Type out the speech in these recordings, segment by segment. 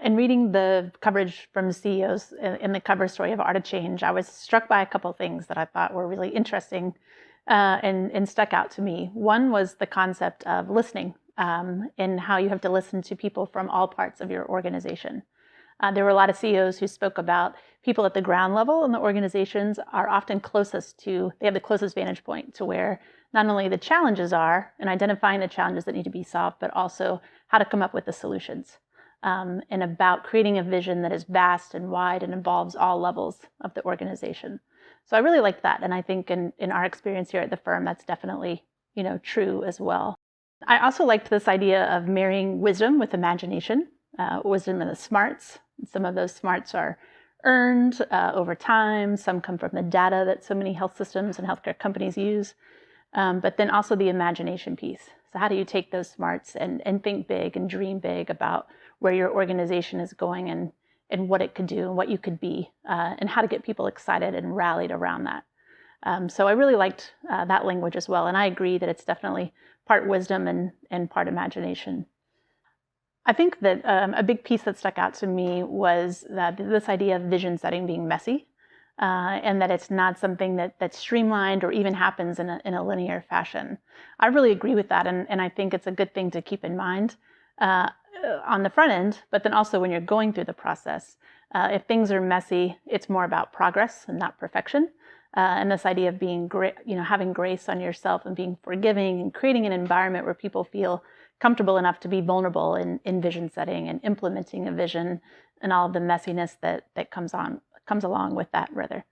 In reading the coverage from CEOs in the cover story of Art of Change, I was struck by a couple of things that I thought were really interesting and stuck out to me. One was the concept of listening and how you have to listen to people from all parts of your organization. There were a lot of CEOs who spoke about people at the ground level in the organizations are often they have the closest vantage point to where not only the challenges are and identifying the challenges that need to be solved, but also how to come up with the solutions. And about creating a vision that is vast and wide and involves all levels of the organization. So I really liked that. And I think in our experience here at the firm, that's definitely, true as well. I also liked this idea of marrying wisdom with imagination, wisdom and the smarts. Some of those smarts are earned over time. Some come from the data that so many health systems and healthcare companies use. But then also the imagination piece. So how do you take those smarts and think big and dream big about where your organization is going and what it could do and what you could be and how to get people excited and rallied around that. So I really liked that language as well. And I agree that it's definitely part wisdom and part imagination. I think that a big piece that stuck out to me was that this idea of vision setting being messy. And that it's not something that's streamlined or even happens in a linear fashion. I really agree with that, and I think it's a good thing to keep in mind on the front end, but then also when you're going through the process. If things are messy, it's more about progress and not perfection. And this idea of being having grace on yourself and being forgiving and creating an environment where people feel comfortable enough to be vulnerable in vision setting and implementing a vision and all of the messiness that comes along with that, rather.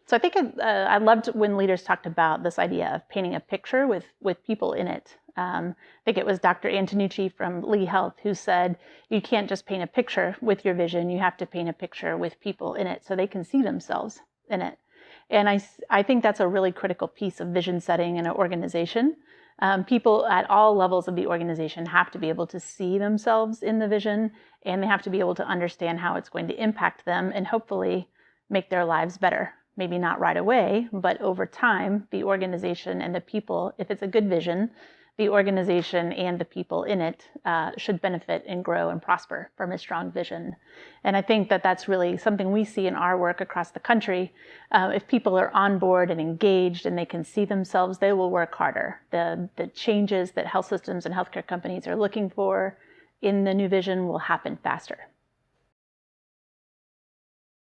So I think I loved when leaders talked about this idea of painting a picture with people in it. I think it was Dr. Antonucci from Lee Health who said, you can't just paint a picture with your vision, you have to paint a picture with people in it so they can see themselves in it. And I think that's a really critical piece of vision setting in an organization. People at all levels of the organization have to be able to see themselves in the vision, and they have to be able to understand how it's going to impact them and hopefully make their lives better. Maybe not right away, but over time, the organization and the people, if it's a good vision, the organization and the people in it should benefit and grow and prosper from a strong vision. And I think that that's really something we see in our work across the country. If people are on board and engaged and they can see themselves, they will work harder. The changes that health systems and healthcare companies are looking for in the new vision will happen faster.